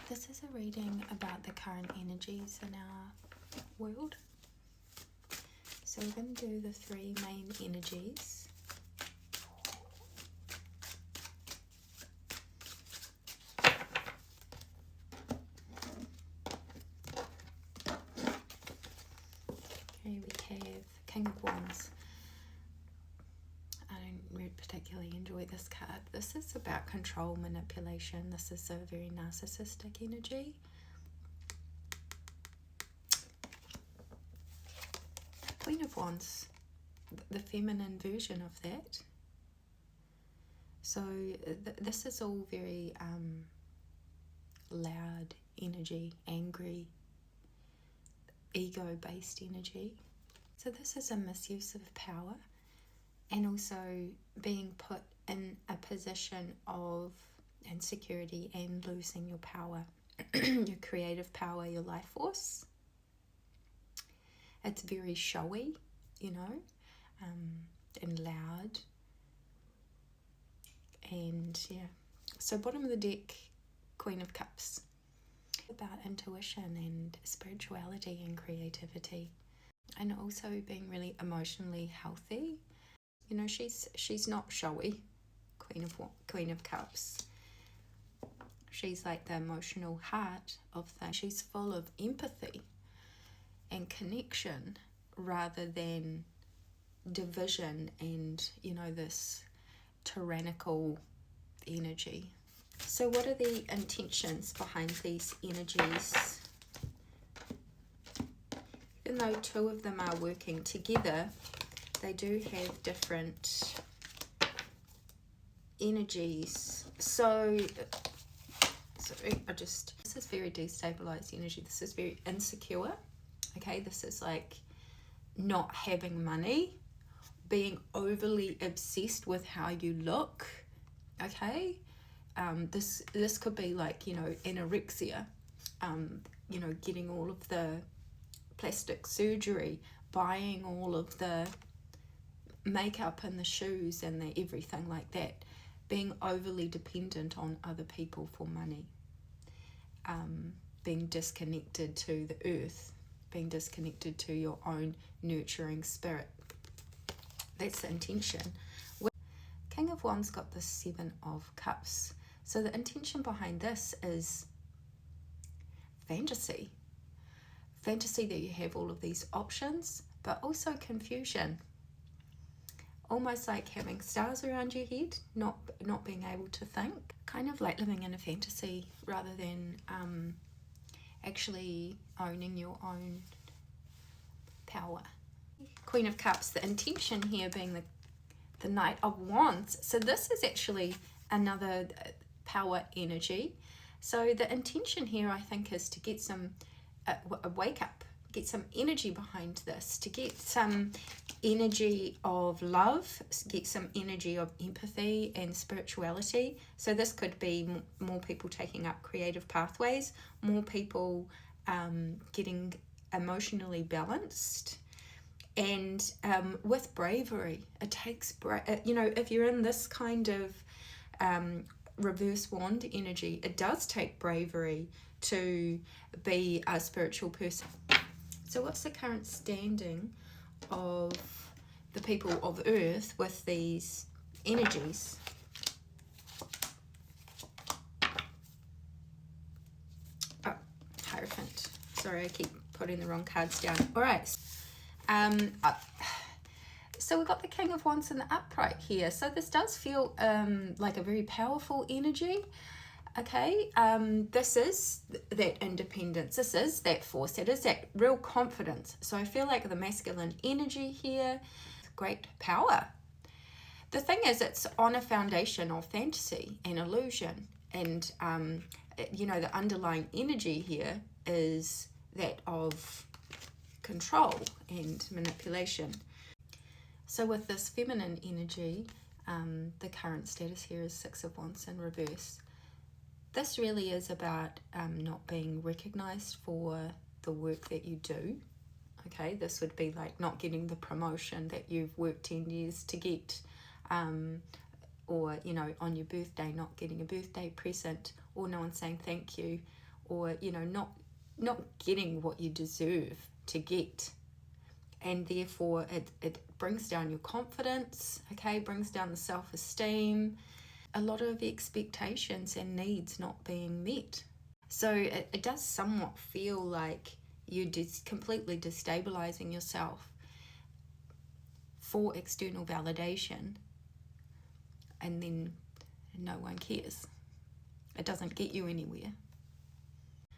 This is a reading about the current energies in our world. So we're going to do the three main energies. Okay, we have King of Wands. I don't particularly enjoy this card. This is about control, manipulation. This is a very narcissistic energy. Queen of Wands, the feminine version of that. So this is all very loud energy, angry, ego-based energy. So this is a misuse of power, and also being put in a position of insecurity and losing your power, your creative power, your life force. It's very showy, and loud. And yeah, so bottom of the deck, Queen of Cups. About intuition and spirituality and creativity, and also being really emotionally healthy. She's not showy, Queen of Cups. She's like the emotional heart of things. She's full of empathy and connection rather than division and this tyrannical energy. So what are the intentions behind these energies? Even though two of them are working together, they do have different energies. So this is very destabilized energy. This is very insecure. Okay, this is like not having money, being overly obsessed with how you look. Okay, this could be like anorexia, getting all of the plastic surgery, buying all of the makeup and the shoes and the everything like that, being overly dependent on other people for money, being disconnected to the earth, being disconnected to your own nurturing spirit. That's the intention. King of Wands got the Seven of Cups. So the intention behind this is fantasy. Fantasy that you have all of these options, but also confusion. Almost like having stars around your head, not being able to think. Kind of like living in a fantasy rather than actually owning your own power. Queen of Cups, the intention here being the Knight of Wands. So this is actually another power energy. So the intention here, I think, is to get some a wake up, get some energy behind this, to get some energy of love, get some energy of empathy and spirituality. So this could be more people taking up creative pathways, more people getting emotionally balanced. And with bravery, it takes if you're in this kind of reverse wand energy, it does take bravery to be a spiritual person. So what's the current standing of the people of Earth with these energies? Oh, Hierophant. Sorry, I keep putting the wrong cards down. All right. So we've got the King of Wands in the upright here. So this does feel like a very powerful energy. Okay, this is that independence. This is that force. It is that real confidence. So I feel like the masculine energy here, great power. The thing is, it's on a foundation of fantasy and illusion. And, the underlying energy here is that of control and manipulation. So with this feminine energy, the current status here is Six of Wands in reverse. This really is about not being recognized for the work that you do. Okay, this would be like not getting the promotion that you've worked 10 years to get, or on your birthday not getting a birthday present, or no one saying thank you, or you know, not getting what you deserve to get, and therefore it brings down your confidence, okay, brings down the self-esteem, a lot of expectations and needs not being met. So it does somewhat feel like you're completely destabilizing yourself for external validation, and then no one cares. It doesn't get you anywhere.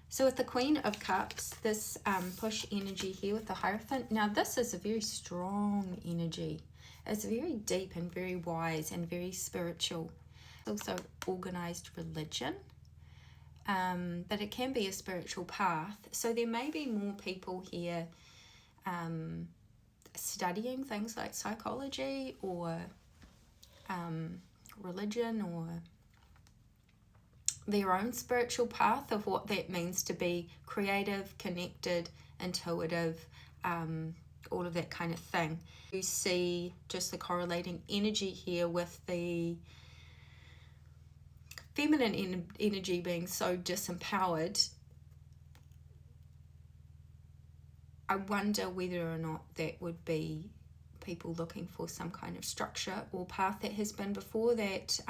So with the Queen of Cups, this push energy here with the Hierophant, now this is a very strong energy. It's very deep and very wise and very spiritual. Also organized religion, but it can be a spiritual path. So there may be more people here studying things like psychology or religion, or their own spiritual path of what that means to be creative, connected, intuitive, all of that kind of thing. You see just the correlating energy here with the feminine energy being so disempowered. I wonder whether or not that would be people looking for some kind of structure or path that has been before that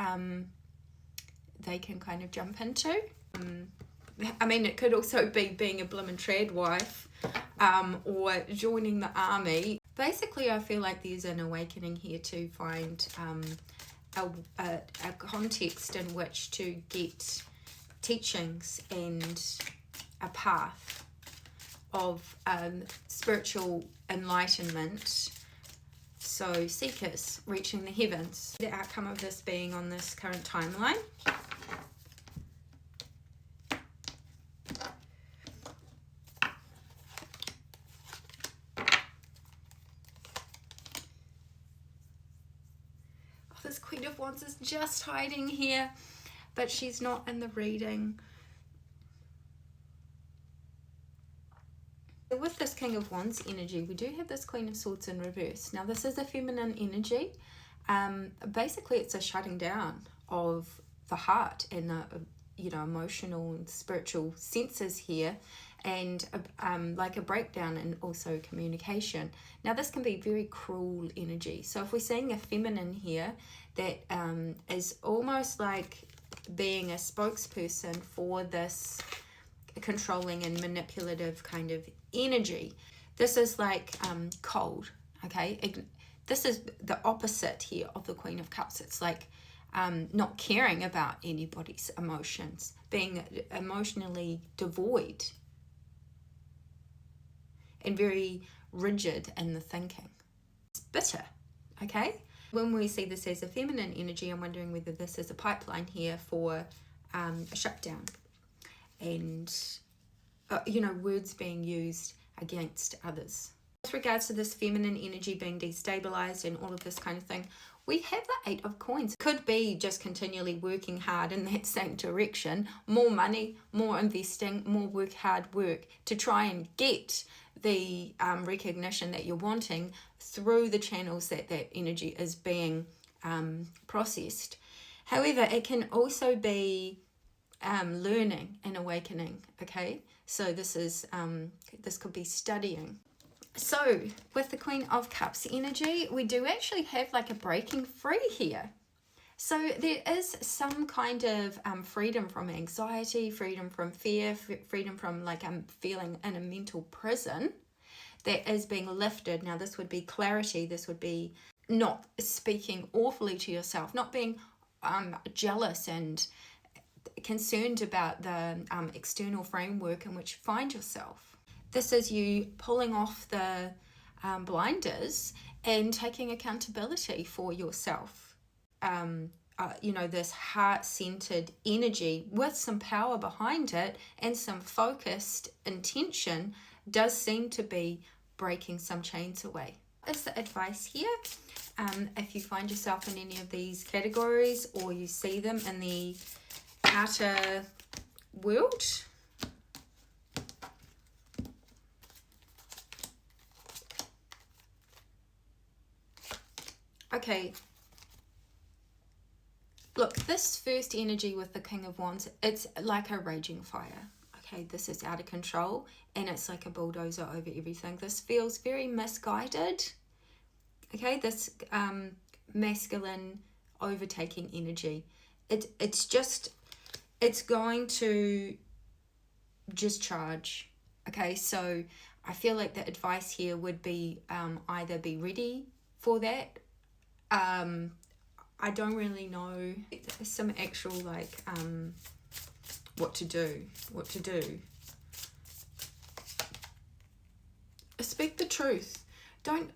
they can kind of jump into. I mean, it could also be being a bloomin' trad wife, or joining the army. Basically, I feel like there's an awakening here to find a context in which to get teachings and a path of spiritual enlightenment. So seekers reaching the heavens. The outcome of this being on this current timeline. This Queen of Wands is just hiding here, but she's not in the reading. With this King of Wands energy, we do have this Queen of Swords in reverse. Now this is a feminine energy. Basically it's a shutting down of the heart and the emotional and spiritual senses here, and like a breakdown and also communication. Now this can be very cruel energy. So if we're seeing a feminine here that is almost like being a spokesperson for this controlling and manipulative kind of energy, this is like cold, okay? This is the opposite here of the Queen of Cups. It's like not caring about anybody's emotions, being emotionally devoid and very rigid in the thinking. It's bitter, okay? When we see this as a feminine energy, I'm wondering whether this is a pipeline here for a shutdown and words being used against others. With regards to this feminine energy being destabilized and all of this kind of thing, we have the Eight of Coins. Could be just continually working hard in that same direction, more money, more investing, more hard work to try and get the recognition that you're wanting through the channels that energy is being processed. However, it can also be learning and awakening, okay? So this is this could be studying. So with the Queen of Cups energy, we do actually have like a breaking free here. So there is some kind of freedom from anxiety, freedom from fear, freedom from like feeling in a mental prison that is being lifted. Now this would be clarity. This would be not speaking awfully to yourself, not being jealous and concerned about the external framework in which you find yourself. This is you pulling off the blinders and taking accountability for yourself. This heart-centered energy with some power behind it and some focused intention does seem to be breaking some chains away. Is the advice here. If you find yourself in any of these categories or you see them in the outer world, okay, look, this first energy with the King of Wands, it's like a raging fire, okay, this is out of control, and it's like a bulldozer over everything. This feels very misguided. Okay, this masculine overtaking energy. It's going to just charge. Okay, so I feel like the advice here would be either be ready for that. I don't really know some actual like what to do. Speak the truth. Don't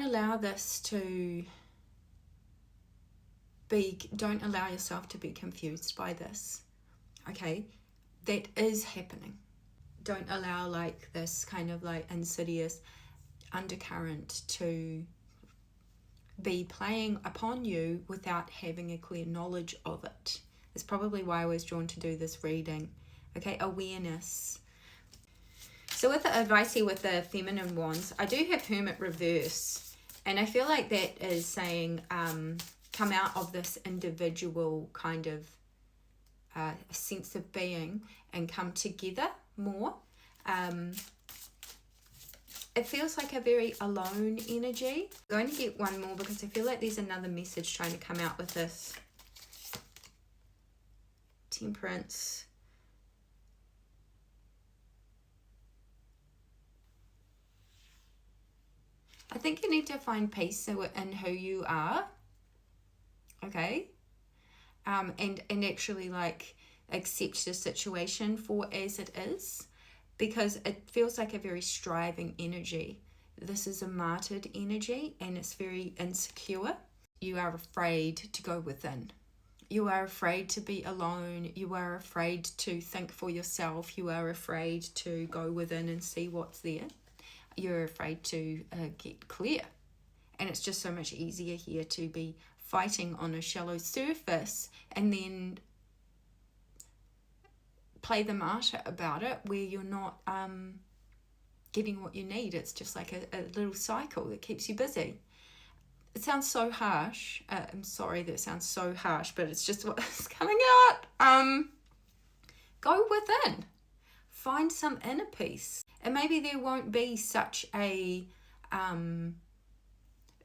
allow this to be, don't allow yourself to be confused by this. Okay, that is happening. Don't allow like this kind of like insidious undercurrent to be playing upon you without having a clear knowledge of it. It's probably why I was drawn to do this reading. Okay, awareness. So with the advice here with the feminine wands, I do have Hermit reverse, and I feel like that is saying come out of this individual kind of sense of being and come together more. It feels like a very alone energy. I'm going to get one more because I feel like there's another message trying to come out with this. Temperance. I think you need to find peace in who you are. Okay? And actually like accept the situation for as it is, because it feels like a very striving energy. This is a martyred energy, and it's very insecure. You are afraid to go within. You are afraid to be alone. You are afraid to think for yourself. You are afraid to go within and see what's there. You're afraid to get clear. And it's just so much easier here to be fighting on a shallow surface and then play the martyr about it, where you're not getting what you need. It's just like a little cycle that keeps you busy. It sounds so harsh. I'm sorry that it sounds so harsh, but it's just what's coming out. Go within. Find some inner peace. And maybe there won't be such a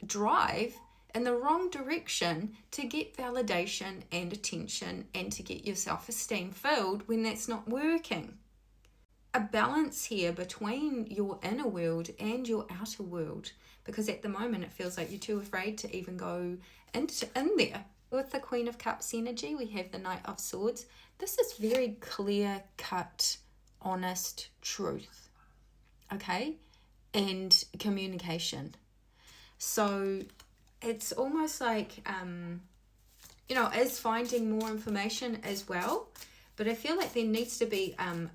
drive in the wrong direction to get validation and attention and to get your self-esteem filled when that's not working. A balance here between your inner world and your outer world, because at the moment it feels like you're too afraid to even go in there. With the Queen of Cups energy, we have the Knight of Swords. This is very clear-cut, honest truth, okay, and communication. So it's almost like, is finding more information as well. But I feel like there needs to be an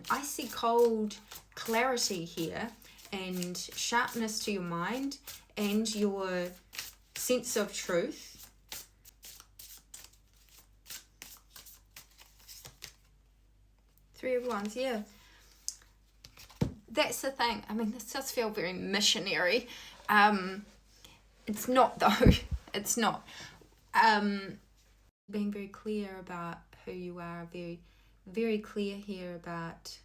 icy cold clarity here and sharpness to your mind and your sense of truth. Three of Wands, yeah. That's the thing. I mean, this does feel very missionary. It's not though. It's not. Being very clear about who you are, very, very clear here about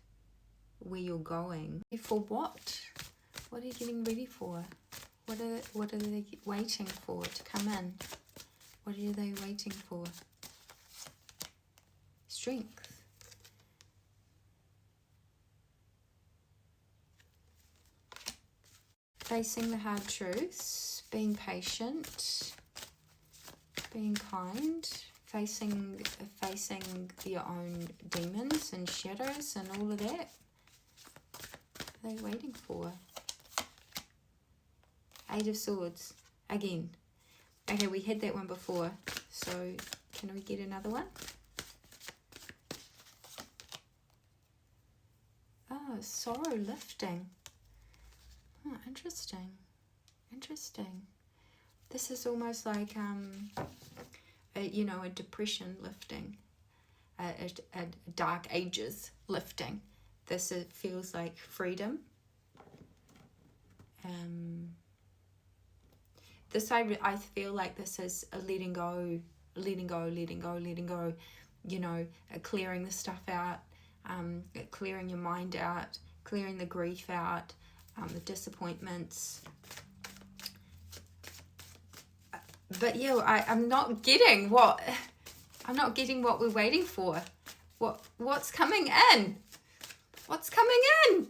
where you're going. For what? What are you getting ready for? What are they waiting for to come in? What are they waiting for? Strength. Facing the hard truths, being patient, being kind, facing your own demons and shadows and all of that. What are they waiting for? Eight of Swords. Again. Okay, we had that one before. So, can we get another one? Oh, sorrow lifting. Oh, interesting. Interesting. This is almost like, a depression lifting. A dark ages lifting. This feels like freedom. I feel like this is a letting go letting go, you know, clearing the stuff out, clearing your mind out, clearing the grief out, the disappointments. But yeah, I'm not getting what we're waiting for. What's coming in? What's coming in?